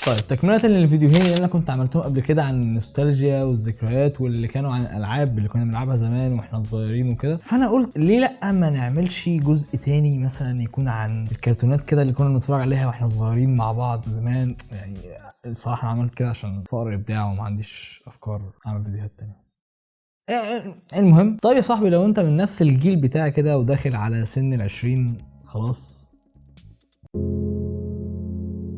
طيب تكمله للفيديوهين اللي انا كنت عملتهم قبل كده عن النوستالجيا والذكريات واللي كانوا عن الالعاب اللي كنا بنلعبها زمان واحنا صغيرين وكده، فانا قلت ليه لا ما نعملش جزء تاني مثلا يكون عن الكرتونات كده اللي كنا بنتفرج عليها واحنا صغيرين مع بعض زمان. يعني الصراحه انا عملت كده عشان فقر ابداع وما عنديش افكار اعمل فيديوهات تانية. المهم، طيب يا صاحبي لو انت من نفس الجيل بتاعي كده وداخل على سن ال20 خلاص،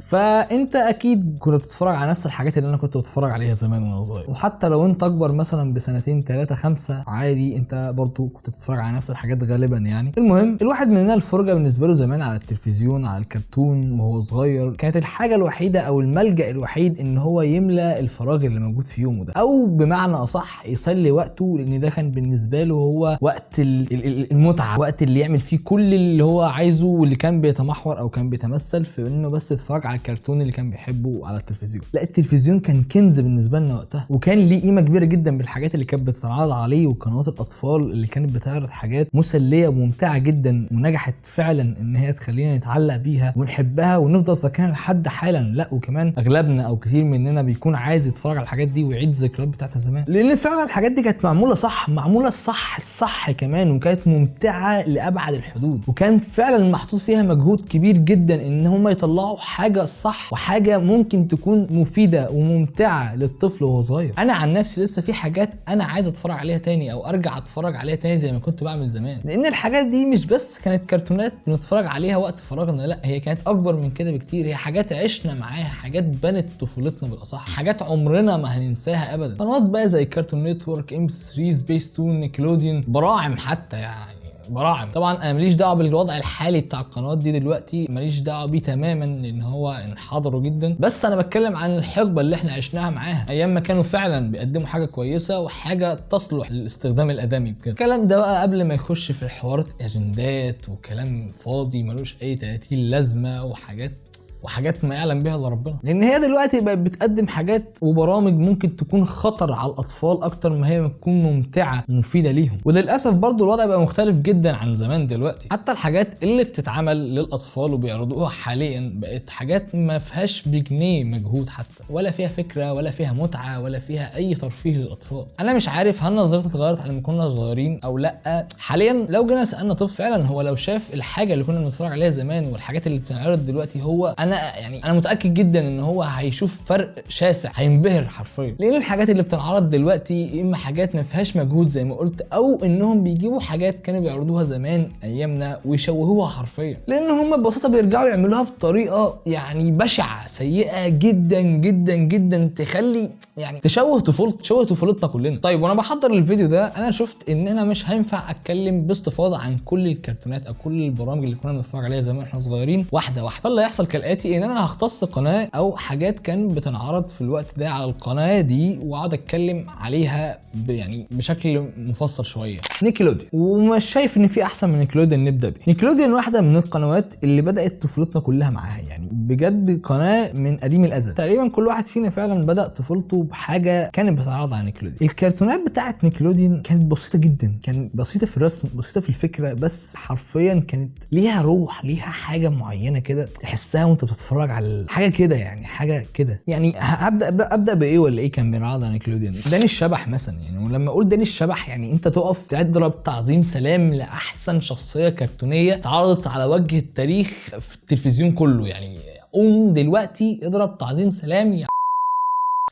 فانت اكيد كنت بتتفرج على نفس الحاجات اللي انا كنت بتفرج عليها زمان وانا صغير، وحتى لو انت اكبر مثلا بسنتين 3 5 عادي انت برضو كنت بتتفرج على نفس الحاجات غالبا يعني. المهم، الواحد مننا الفرجه بالنسبه له زمان على التلفزيون على الكرتون وهو صغير كانت الحاجه الوحيده او الملجأ الوحيد ان هو يملى الفراغ اللي موجود في يومه ده، او بمعنى اصح يسلي وقته، لان ده كان بالنسبه له هو وقت المتعه، وقت اللي يعمل فيه كل اللي هو عايزه، واللي كان بيتمحور او كان بيتمثل في انه بس يتفرج على الكرتون اللي كان بيحبه على التلفزيون. لا، التلفزيون كان كنز بالنسبه لنا وقتها، وكان ليه قيمه كبيره جدا بالحاجات اللي كانت بتتعرض عليه، وقنوات الاطفال اللي كانت بتعرض حاجات مسليه وممتعه جدا، ونجحت فعلا ان هي تخلينا نتعلق بيها ونحبها ونفضل فاكرينها لحد حالا. لا، وكمان اغلبنا او كتير مننا بيكون عايز يتفرج على الحاجات دي ويعيد الذكريات بتاعتها زمان، لان فعلا الحاجات دي كانت معموله صح، معموله الصح كمان، وكانت ممتعه لابعد الحدود، وكان فعلا محطوط فيها مجهود كبير جدا ان هم يطلعوا حاجه صح وحاجه ممكن تكون مفيده وممتعه للطفل وهو صغير. انا عن نفسي لسه في حاجات انا عايز اتفرج عليها تاني او ارجع اتفرج عليها تاني زي ما كنت بعمل زمان، لان الحاجات دي مش بس كانت كرتونات بنتفرج عليها وقت فراغنا، لا هي كانت اكبر من كده بكتير، هي حاجات عشنا معاها، حاجات بنت طفولتنا بالاصح، حاجات عمرنا ما هننساها ابدا. قنوات بقى زي كارتون نتورك، ام3، سبيس تون، نيكلوديون، براعم حتى، يعني براعم. طبعا انا ماليش دعوه بالوضع الحالي بتاع القنوات دي دلوقتي، ماليش دعوه بيه تماما لان هو انحدروا جدا، بس انا بتكلم عن الحقبه اللي احنا عشناها معاها، ايام ما كانوا فعلا بيقدموا حاجه كويسه وحاجه تصلح للاستخدام الادمي بجد. الكلام ده بقى قبل ما يخش في حوارات اجندات وكلام فاضي ملوش اي 30 لازمه وحاجات ما يعلم بها الا ربنا، لان هي دلوقتي بقت بتقدم حاجات وبرامج ممكن تكون خطر على الاطفال اكتر ما هي بتكون ممتعه ومفيده ليهم. وللاسف برضو الوضع بقى مختلف جدا عن زمان دلوقتي، حتى الحاجات اللي بتتعمل للاطفال وبيعرضوها حاليا بقت حاجات ما فيهاش بجنيه مجهود حتى، ولا فيها فكره ولا فيها متعه ولا فيها اي ترفيه للاطفال. انا مش عارف هل نظرتي اتغيرت على لما كنا صغيرين او لا. حاليا لو جينا سالنا طفل فعلا هو لو شاف الحاجه اللي كنا بنتفرج عليها زمان والحاجات اللي بتنعرض دلوقتي، هو انا متاكد جدا ان هو هيشوف فرق شاسع، هينبهر حرفيا، لان الحاجات اللي بتنعرض دلوقتي اما حاجات ما فيهاش مجهود زي ما قلت، او انهم بيجيبوا حاجات كانوا بيعرضوها زمان ايامنا ويشوهوها حرفيا، لان هم ببساطه بيرجعوا يعملوها بطريقه يعني بشعه سيئه جدا جدا جدا، تخلي يعني تشوه طفولتنا كلنا. طيب وانا بحضر الفيديو ده انا شفت ان انا مش هينفع اتكلم باستفاضه عن كل الكرتونات او كل البرامج اللي كنا بنتفرج عليها زمان واحنا صغيرين واحده واحده، فاللي هيحصل كالاتي ان انا هختص قناه او حاجات كان بتنعرض في الوقت ده على القناه دي واقعد اتكلم عليها يعني بشكل مفصل شويه. نيكلوديون، ومش شايف ان في احسن من نيكلوديون نبدا بيه. نيكلوديون واحده من القنوات اللي بدات طفولتنا كلها معاها، يعني بجد قناه من قديم الازل، تقريبا كل واحد فينا فعلا بدا طفولته بحاجه كانت بتتعرض على نيكلوديون. الكرتونات بتاعت نيكلوديون كانت بسيطه جدا، كانت بسيطه في الرسم، بسيطه في الفكره، بس حرفيا كانت ليها روح، ليها حاجه معينه كده تحسها وانت بتتفرج على حاجه كده، يعني حاجه كده. يعني ابدا بايه ولا ايه كان بينعرض على نيكلوديون؟ داني الشبح مثلا، يعني ولما اقول داني الشبح يعني انت تقف تضرب تعظيم سلام لاحسن شخصيه كرتونيه اتعرضت على وجه التاريخ في التلفزيون كله، يعني قوم دلوقتي اضرب تعظيم سلام يا.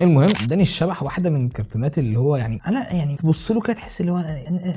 المهم، داني الشبح واحده من الكرتونات اللي هو يعني انا يعني تبص له كده تحس اللي هو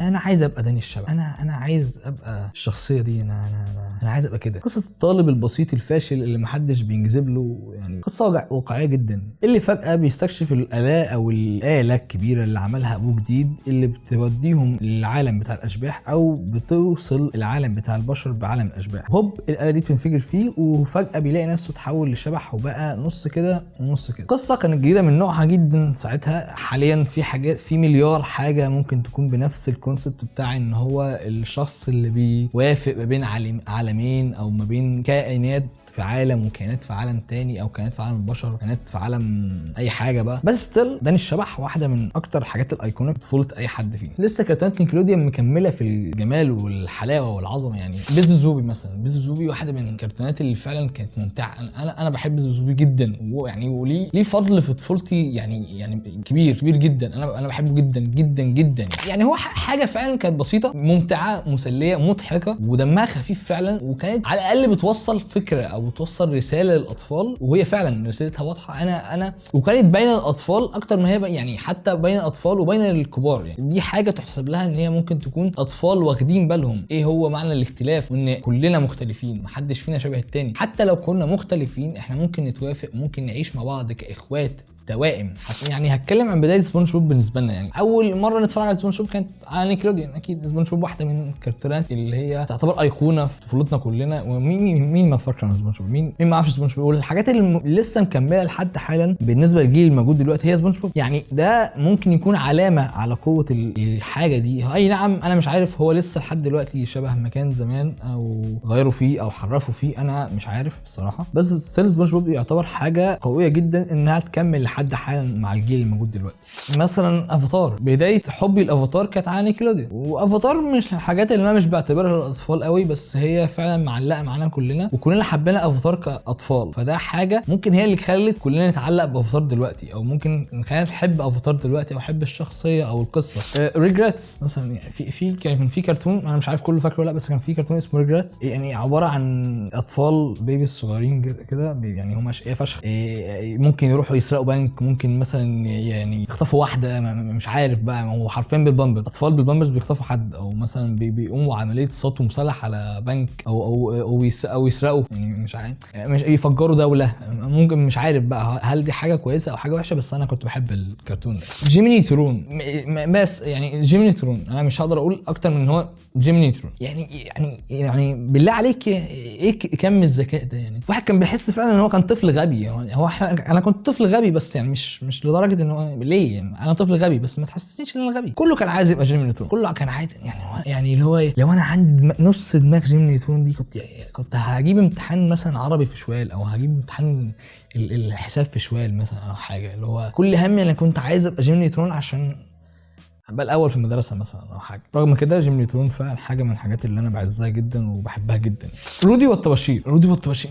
انا عايز ابقى داني الشبح، انا عايز ابقى الشخصيه دي، انا عايز ابقى كده. قصه الطالب البسيط الفاشل اللي محدش بينجذب له، يعني قصه واقعيه جدا، اللي فجاه بيستكشف الآلة او الآلة الكبيره اللي عملها ابوه جديد اللي بتوديهم للعالم بتاع الاشباح او بتوصل العالم بتاع البشر بعالم الاشباح. هوب الآلة دي بتنفجر فيه وفجاه بيلاقي نفسه تحول لشبح وبقى نص كده ونص كده. قصه كانت جديده من نوعها جدا ساعتها. حاليا في حاجات، في مليار حاجه ممكن تكون بنفس الكونسبت بتاع ان هو الشخص اللي بيوافق ما بين عالمين عالمين او ما بين كائنات في عالم وكائنات في عالم تاني او كائنات في عالم البشر وكائنات في عالم اي حاجه بقى. بس ستيل داني الشبح واحده من اكتر الحاجات الايقونيه طفوله اي حد فينا. لسه كرتونات نيكلوديان مكمله في الجمال والحلاوه والعظمه. يعني بيزبزوبي مثلا، بيزبزوبي واحده من الكرتونات اللي فعلا كانت ممتعه. انا بحب بيزبزوبي جدا، ويعني وليه فضل في طفولتي يعني كبير جدا. انا بحبه جدا جدا جدا. يعني هو حاجه فعلا كانت بسيطه ممتعه مسليه مضحكه ودمها خفيف فعلا، وكانت على الاقل بتوصل فكره او بتوصل رساله للاطفال، وهي فعلا رسالتها واضحه. انا وكانت بين الاطفال اكتر ما هي يعني حتى بين الاطفال وبين الكبار. يعني دي حاجه تحسب لها ان هي ممكن تكون اطفال واخدين بالهم ايه هو معنى الاختلاف، وان كلنا مختلفين محدش فينا شبه التاني. حتى لو كنا مختلفين احنا ممكن نتوافق، ممكن نعيش مع بعض كاخوات توائم. يعني هتكلم عن بدايه سبونج بوب بالنسبه لنا. يعني اول مره نتفرج على سبونج بوب كانت على نيكلوديان. اكيد سبونج بوب واحده من الكرتونات اللي هي تعتبر ايقونه في طفولتنا كلنا. ومين ما اتفرجش على سبونج بوب؟ مين ما عرفش سبونج بوب؟ والحاجات اللي لسه مكمله لحد حالا بالنسبه للجيل الموجود دلوقتي هي سبونج بوب. يعني ده ممكن يكون علامه على قوه الحاجه دي. اي نعم انا مش عارف هو لسه لحد دلوقتي شبه ما كان زمان او غيروا فيه او حرفوا فيه، انا مش عارف الصراحه. بس ستيل سبونج بوب يعتبر حاجه قويه جدا انها تكمل لحد حالا مع الجيل الموجود دلوقتي. مثلا افاتار، بدايه حبي الافاتار كانت على نيكلوديان. وافاتار مش الحاجات اللي انا مش بعتبرها للاطفال قوي، بس هي فعلا معلقه معانا كلنا وكلنا حبينا افاتار كاطفال. فده حاجه ممكن هي اللي خلت كلنا نتعلق بافاتار دلوقتي، او ممكن نخلينا نحب افاتار دلوقتي او نحب الشخصيه او القصه. ريجريتس مثلا، كان في كرتون انا مش عارف كله فاكره ولا لا، بس كان في كرتون اسمه ريجريتس. يعني عباره عن اطفال بيبي صغيرين كده، يعني هم اشقياء فشخ. ممكن يروحوا يسرقوا بنك، ممكن مثلا يعني يخطفوا واحده، مش عارف بقى. هو حرفيا بالبامبر، اطفال بالبامبرز بيخطفوا حد، او مثلا بيقوموا عمليه سطو مسلح على بنك او يسرقوا. يعني مش عارف، مش يفجروا دوله. ممكن مش عارف بقى هل دي حاجه كويسه او حاجه وحشه، بس انا كنت بحب الكرتون ده. جيميني ترون، بس يعني جيميني ترون انا مش هقدر اقول اكتر من هو جيميني ترون. يعني بالله عليك ايه كم الذكاء ده؟ يعني واحد كان بيحس فعلا ان هو كان طفل غبي. انا كنت طفل غبي، بس يعني مش لدرجه ان هو ليه. يعني انا طفل غبي بس ما تحسسنيش ان انا غبي. كله كان عايز يبقى جيمي نيوترون، كله كان عايز. يعني اللي هو لو انا عندي نص دماغ جيمي نيوترون دي كنت هجيب امتحان مثلا عربي في شوال، او هجيب امتحان الحساب في شوال مثلا، او حاجه. اللي هو كل همي انا كنت عايز ابقى جيمي نيوترون عشان ابقى الاول في المدرسه مثلا او حاجه. رغم كده جيمي نيوترون فعلا حاجه من الحاجات اللي انا بعزها جدا وبحبها جدا. رودي والطباشير،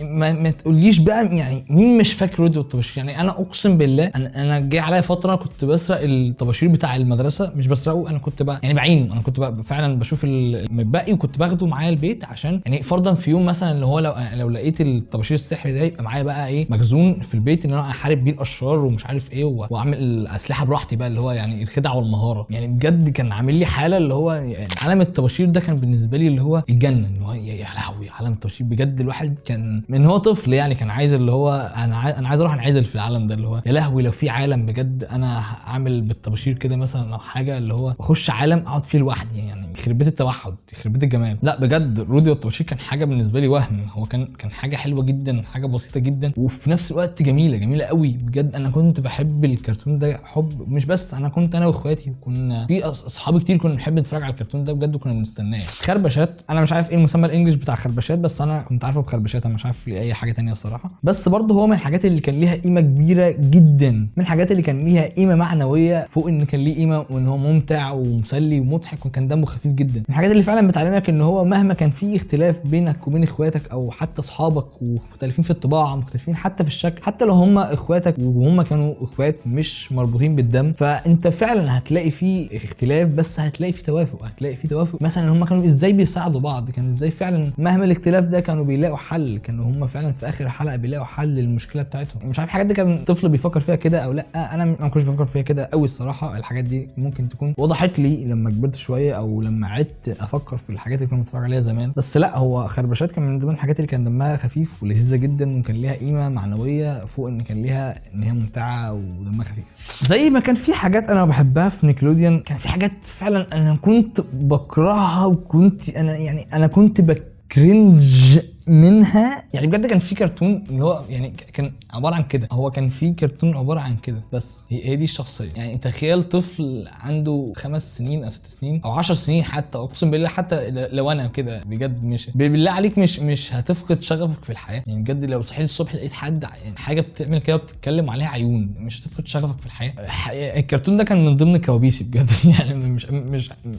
ما تقوليش بقى يعني مين مش فاكر رودي والطباشير. يعني انا اقسم بالله انا جاي عليا فتره كنت بسرق الطباشير بتاع المدرسه. مش بسرقه، انا كنت بقى يعني بعينه. انا كنت بقى فعلا بشوف المتبقي وكنت باخده معايا البيت، عشان يعني فرضا في يوم مثلا اللي هو لو لقيت الطباشير السحري ده يبقى معايا بقى ايه مخزون في البيت، ان انا احارب بيه الاشرار ومش عارف ايه، واعمل اسلحه براحتي بقى، اللي هو يعني الخدعه والمهاره. يعني بجد كان عامل لي حاله اللي هو يعني عالم الطباشير ده كان بالنسبه لي اللي هو الجنه. اللي هو يا لهوي عالم الطباشير بجد. الواحد كان من هو طفل يعني كان عايز اللي هو انا عايز اروح انعزل في العالم ده. اللي هو يا لهوي لو في عالم بجد انا اعمل بالطباشير كده مثلا او حاجه، اللي هو اخش عالم اقعد فيه لوحدي. يعني يخرب بيت التوحد، يخرب بيت الجمال. لا بجد رودي والطباشير كان حاجه بالنسبه لي وهم. هو كان حاجه حلوه جدا، حاجه بسيطه جدا، وفي نفس الوقت جميله قوي بجد. انا كنت بحب الكرتون ده حب. مش بس انا واخواتي كنا في اصحابي كتير كنا بنحب نتفرج على الكرتون ده بجد، وكنا بنستناه. خربشات، انا مش عارف ايه المسمى الانجليش بتاع خربشات، بس انا كنت عارفه بخربشات. انا مش عارف اي حاجه تانية الصراحه. بس برضه هو من الحاجات اللي كان ليها قيمه كبيره جدا، من الحاجات اللي كان ليها قيمه معنويه فوق ان كان ليه قيمه، وان هو ممتع ومسلي ومضحك وكان دمه خفيف جدا. من الحاجات اللي فعلا بتعلمك ان هو مهما كان في اختلاف بينك وبين اخواتك او حتى اصحابك، ومختلفين في الطباع، مختلفين حتى في الشكل، حتى لو هم اخواتك وهم كانوا اخوات مش مربوطين بالدم، فانت فعلا هتلاقي فيه اختلاف بس هتلاقي فيه توافق. هتلاقي فيه توافق مثلا هم كانوا ازاي بيساعدوا بعض، كان ازاي فعلا مهما الاختلاف ده كانوا بيلاقوا حل. كانوا هم فعلا في اخر الحلقه بيلاقوا حل للمشكله بتاعتهم. مش عارف الحاجات دي كان طفل بيفكر فيها كده او لا. انا ما كنتش بفكر فيها كده قوي الصراحه. الحاجات دي ممكن تكون وضحت لي لما كبرت شويه، او لما عدت افكر في الحاجات اللي كنا بنتفرج عليها زمان. بس لا، هو خربشات كان من ضمن الحاجات اللي كان دمها خفيف ولذيذه جدا، وكان ليها قيمه معنويه فوق ان كان ليها ان هي ممتعه ودمها خفيف. زي ما كان في حاجات انا بحبها في نيكلوديان، كان في حاجات فعلا انا كنت بكرهها، وكنت انا كنت بكرنج منها يعني بجد كان في كرتون اللي هو يعني كان عباره عن كده، هو كان في كرتون عباره عن كده بس، هي دي الشخصيه. يعني تخيل طفل عنده 5 سنين او 6 سنين او 10 سنين حتى، اقسم بالله حتى لو انا كده بجد مش بالله عليك مش هتفقد شغفك في الحياه. يعني بجد لو صحيت الصبح لقيت حد يعني حاجه بتعمل كده وبتتكلم عليها عيون، مش هتفقد شغفك في الحياه. الكرتون ده كان من ضمن كوابيسي بجد يعني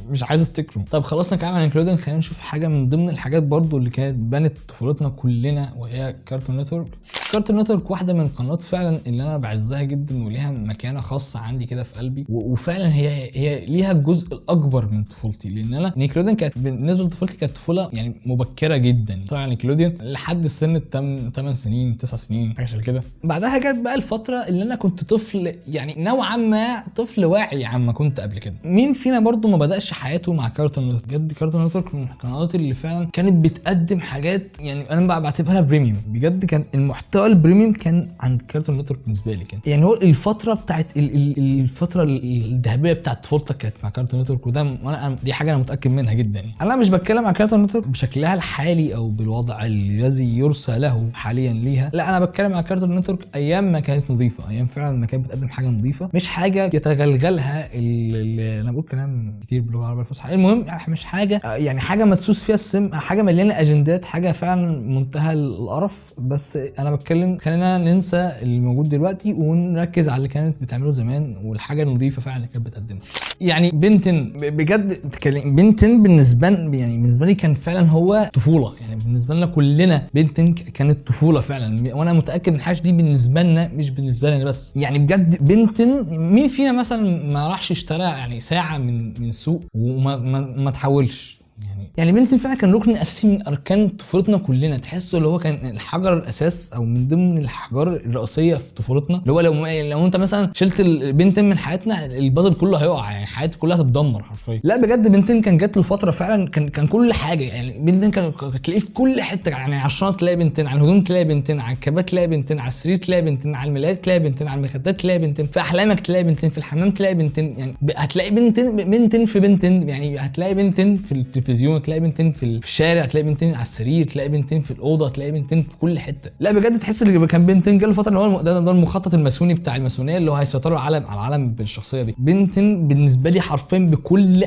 مش عايز افتكره. طب خلصنا كلام عن نيكلوديون، خلينا نشوف حاجه من ضمن الحاجات برضو اللي كانت بنت طفولتنا كلنا، وهي كارتون نتورك. كارتون نتورك واحده من القنوات فعلا اللي انا بعزها جدا وليها مكانه خاصه عندي كده في قلبي، وفعلا هي ليها الجزء الاكبر من طفولتي، لان انا نيكلوديون كانت بالنسبه لطفولتي كانت طفوله يعني مبكره جدا. طبعا نيكلوديون لحد السن 8 سنين 9 سنين حاجه شبه كده. بعدها جت بقى الفتره اللي انا كنت طفل يعني نوعا ما طفل واعي عما كنت قبل كده. مين فينا برضو ما بداش حياته مع كارتون نتورك؟ بجد كارتون نتورك من القنوات اللي فعلا كانت بتقدم حاجات يعني انا بعتبرها بريميوم. بجد كان المحتوى البريميوم كان عند كارتون نتورك بالنسبه لي. كان يعني هو الفتره بتاعت الفتره الذهبيه بتاعت طفولتك كانت مع كارتون نتورك، وده وانا دي حاجه انا متاكد منها جدا. يعني انا مش بتكلم عن كارتون نتورك بشكلها الحالي او بالوضع الذي يرثى له حاليا ليها، لا انا بتكلم عن كارتون نتورك ايام ما كانت نظيفه، ايام فعلا ما كانت بتقدم حاجه نظيفه، مش حاجه يتغلغلها انا بقول كلام كتير باللغه العربيه الفصحى. المهم مش حاجه يعني حاجه مدسوس فيها السم، حاجه مليانه اجندات، حاجه فعلا منتهى القرف. بس انا بتكلم خلينا ننسى اللي موجود دلوقتي ونركز على اللي كانت بتعمله زمان والحاجه النظيفه فعلا اللي كانت بتقدمها. يعني بنتن بجد بنتن بالنسبه لي كان فعلا هو طفوله. يعني بالنسبه لنا كلنا بنتن كانت طفوله فعلا، وانا متاكد ان الحاجه دي بالنسبه لنا مش بالنسبه لنا بس. يعني بجد بنتن مين فينا مثلا ما راحش اشترى يعني ساعه من سوق وما تحولش؟ يعني بنتن فعلا كان ركن اساسي من اركان طفولتنا كلنا، تحسه اللي هو كان الحجر الاساس او من ضمن الحجار الرئيسيه في طفولتنا، اللي هو لو انت مثلا شلت بنتن من حياتنا البازل كله هيقع، يعني حياتي كلها هتتدمر حرفيا. لا بجد بنتن كان جات له فتره فعلا كان كل حاجه. يعني بنتن كان تلاقيه في كل حته، يعني على الشنط تلاقي بنتن، على الهدوم تلاقي بنتن، على الكابات تلاقي بنتن، على السرير تلاقي بنتن، على الملايات تلاقي بنتن، على المخدات تلاقي بنتن، في احلامك تلاقي بنتن، في الحمام تلاقي بنتن. يعني هتلاقي بنتن في بنتن، يعني هتلاقي بنتن في التلفزيون، تلاقي بنتن في الشارع، تلاقي بنتين على السرير، تلاقي بنتين في الاوضه، تلاقي بنتين في كل حته. لا بجد تحس ان كان بنتين جاله فتره ان هو ده المخطط الماسوني بتاع الماسونيه اللي هو هيسيطروا على العالم بالشخصيه دي. بنتين بالنسبه لي حرفيا بكل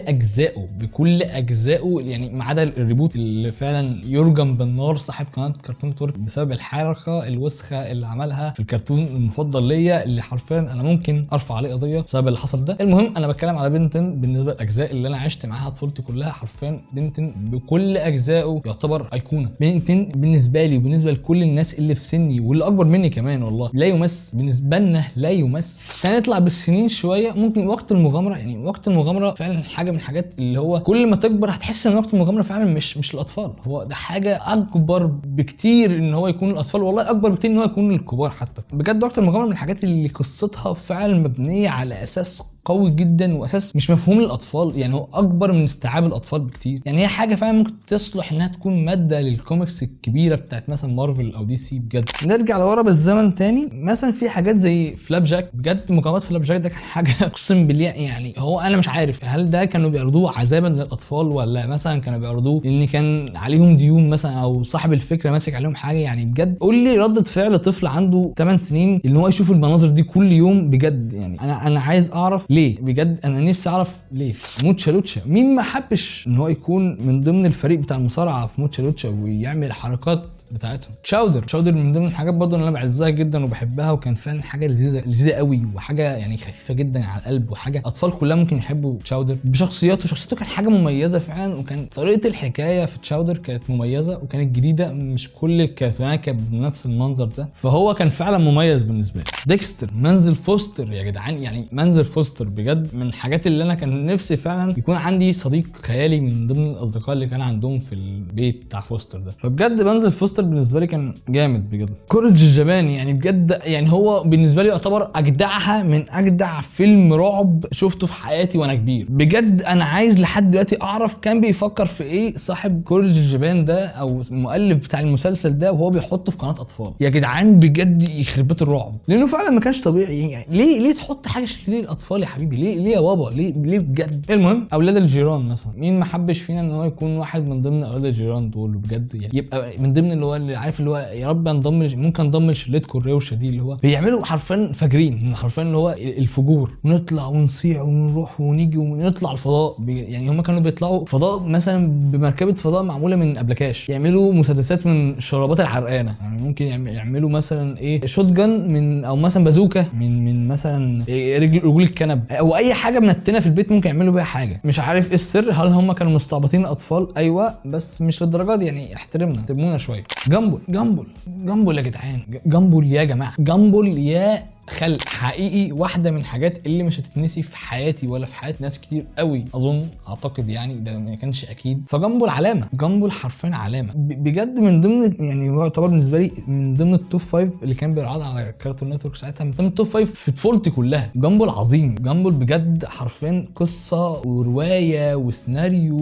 اجزائه يعني ما عدا الريبوت اللي فعلا يرجم بالنار صاحب قناه كرتون نتورك بسبب الحركه الوسخه اللي عملها في الكرتون المفضل ليا، اللي حرفيا انا ممكن ارفع عليه قضيه بسبب اللي حصل ده. المهم انا بتكلم على بنتين بالنسبه للاجزاء اللي انا عشت معاها طفولتي كلها، حرفيا بنتين بكل اجزائه يعتبر ايقونه. بنتين بالنسبه لي وبالنسبه لكل الناس اللي في سني واللي اكبر مني كمان والله لا يمس بالنسبه لنا، لا يمس. هنطلع بالسنين شويه، ممكن وقت المغامره. يعني وقت المغامره فعلا حاجه من الحاجات اللي هو كل ما تكبر هتحس ان وقت المغامره فعلا مش الاطفال، هو ده حاجه اكبر بكتير ان هو يكون الاطفال، والله اكبر بكتير ان هو يكون الكبار حتى. بجد وقت المغامره من الحاجات اللي قصتها فعلا مبنيه على اساس قوي جدا واساس مش مفهوم للاطفال، يعني هو اكبر من استيعاب الاطفال بكتير. يعني هي حاجه فعلا ممكن تصلح انها تكون ماده للكوميكس الكبيره بتاعت مثلا مارفل او دي سي. بجد نرجع لورا بالزمن تاني، مثلا في حاجات زي فلاب جاك. بجد مقامات فلاب جاك ده كان حاجه اقسم بالله، يعني هو انا مش عارف هل ده كانوا بيعرضوه عذابا للاطفال ولا مثلا كانوا بيعرضوه ان كان عليهم ديون مثلا او صاحب الفكره ماسك عليهم حاجه. يعني بجد قول لي ردة فعل طفل عنده 8 سنين ان هو يشوف المناظر دي كل يوم. بجد يعني انا عايز اعرف ليه، بجد انا نفسي اعرف ليه. موتشا لوتشا مين ما حبش ان هو يكون من ضمن الفريق بتاع المصارعه في موتشا لوتشا ويعمل حركات بتاعتهم. تشاودر من ضمن الحاجات برضه اللي انا بعزها جدا وبحبها، وكان فعلا حاجه لذيذه قوي وحاجه يعني خفيفه جدا على القلب وحاجه اطفال كلها ممكن يحبوا تشاودر شخصيته كانت حاجه مميزه فعلا، وكان طريقه الحكايه في تشاودر كانت مميزه وكانت جديده، مش كل الكرتونات كانت بنفس المنظر ده، فهو كان فعلا مميز بالنسبه لي. ديكستر منزل فوستر يا جدعان، يعني منزل فوستر بجد من الحاجات اللي انا كان نفسي فعلا يكون عندي صديق خيالي من ضمن الاصدقاء اللي كان عندهم في البيت بتاع فوستر ده. فبجد منزل فوستر بالنسبه لي كان جامد بجد. كورج الجباني يعني بجد يعني هو بالنسبه لي يعتبر اجدعها من اجدع فيلم رعب شفته في حياتي وانا كبير. بجد انا عايز لحد دلوقتي اعرف كان بيفكر في ايه صاحب كورج الجبان ده او المؤلف بتاع المسلسل ده وهو بيحطه في قناه اطفال. يا جدعان بجد يخرب بيت الرعب، لانه فعلا ما كانش طبيعي. يعني ليه تحط حاجه شكل دي للاطفال يا حبيبي؟ ليه يا بابا؟ ليه بجد؟ المهم اولاد الجيران مثلا، مين ما حبش فينا ان هو يكون واحد من ضمن اولاد الجيران دول بجد، يعني يبقى من ضمن اللي اللي عارف اللي هو يا رب انضم، ممكن انضم لشلتكم الروشه دي، اللي هو بيعملوا حرفيا فاجرين، حرفيا اللي هو الفجور، نطلع ونصيع ونروح ونيجي ونطلع الفضاء. يعني هم كانوا بيطلعوا فضاء مثلا بمركبه فضاء معموله من ابلكاش، يعملوا مسدسات من الشرابات الحرقانه، يعني ممكن يعملوا مثلا ايه شوت جن من، او مثلا بازوكا من مثلا رجول الكنب، او اي حاجه منتنه في البيت ممكن يعملوا بيها حاجه. مش عارف ايه السر، هل هم كانوا مستعبطين اطفال؟ ايوه، بس مش للدرجه دي يعني، احترمنا احترمونا شويه. جامبل يا جدعان، جامبل يا جماعه، جامبل يا خلق حقيقي. واحده من الحاجات اللي مش هتتنسي في حياتي ولا في حياه ناس كتير قوي اظن، اعتقد يعني، ده ما كانش اكيد. فجامبل علامه، جامبل حرفيا علامه بجد، من ضمن يعني هو يعتبر بالنسبه لي من ضمن التوب 5 اللي كان بيعرض على كارتون نتورك ساعتها، من ضمن التوب 5 في طفولتي كلها. جامبل عظيم، جامبل بجد حرفيا قصه وروايه وسيناريو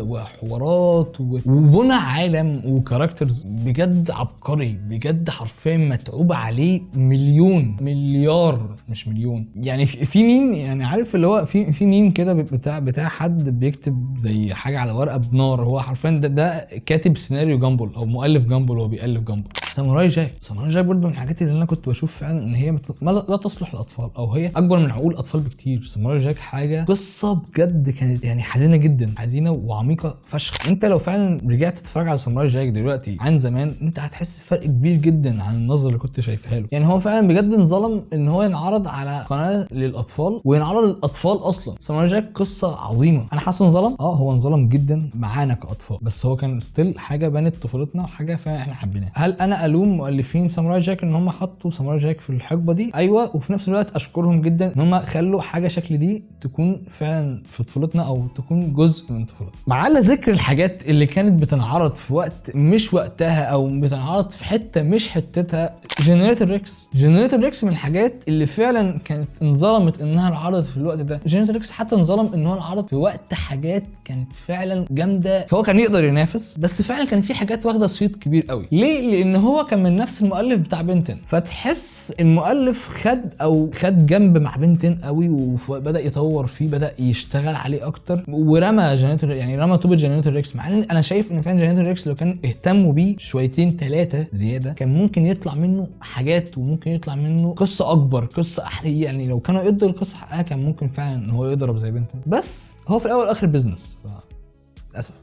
وحوارات وبنى عالم وكاركترز بجد عبقري، بجد حرفيا متعوب عليه مليار مش مليون. يعني في مين يعني عارف اللي هو في مين كده بتاع حد بيكتب زي حاجه على ورقه بنار، هو حرفيا ده كاتب سيناريو جامبل او مؤلف جامبل، هو بيألف جامبل. ساموراي جاك برضه من الحاجات اللي انا كنت بشوف فعلا ان هي لا تصلح للاطفال، او هي اكبر من عقول الاطفال بكتير. ساموراي جاك حاجه قصه بجد كانت يعني حزينه جدا، حزينه وعميقه فشخ. انت لو فعلا رجعت تتفرج على ساموراي جاك دلوقتي عن زمان، انت هتحس بفرق كبير جدا عن النظره اللي كنت شايفها له. يعني هو فعلا بجد انظلم ان هو ينعرض على قناه للاطفال وينعرض للاطفال اصلا. ساموراي جاك قصه عظيمه، انا حاسس انظلم، هو انظلم جدا معانا كاطفال، بس هو كان ستيل حاجه بنت طفولتنا وحاجه فعلا احنا حابينها. هل انا الوم مؤلفين ساموراي جاك ان هم حطوا ساموراي جاك في الحقبه دي؟ ايوه، وفي نفس الوقت اشكرهم جدا ان هم خلوا حاجه شكل دي تكون فعلا في طفولتنا او تكون جزء من طفولتنا. مع ذكر الحاجات اللي كانت بتنعرض في وقت مش وقتها او بتنعرض في حته مش حتتها، جنريتور ريكس من الحاجات اللي فعلا كانت انظلمت انها انعرضت في الوقت ده. جنريتور ريكس حتى انظلم ان هو انعرض في وقت حاجات كانت فعلا جامده، هو كان يقدر ينافس، بس فعلا كان في حاجات واخده صيت كبير قوي. ليه؟ لان هو كان من نفس المؤلف بتاع بنتن، فتحس المؤلف خد جنب مع بنتن قوي وبدا يطور فيه، بدا يشتغل عليه اكتر، ورمى جنريتور يعني رمى طوبة جنريتور ريكس. مع ان انا شايف ان فعلا جنريتور ريكس لو كان اهتموا بيه شويتين 3 زياده كان ممكن يطلع منه حاجات، وممكن يطلع منه قصه اكبر، قصه يعني لو كانوا يدوا القصه حقها كان ممكن فعلا ان هو يضرب زي بنتن. بس هو في الاول والاخر بيزنس، للاسف.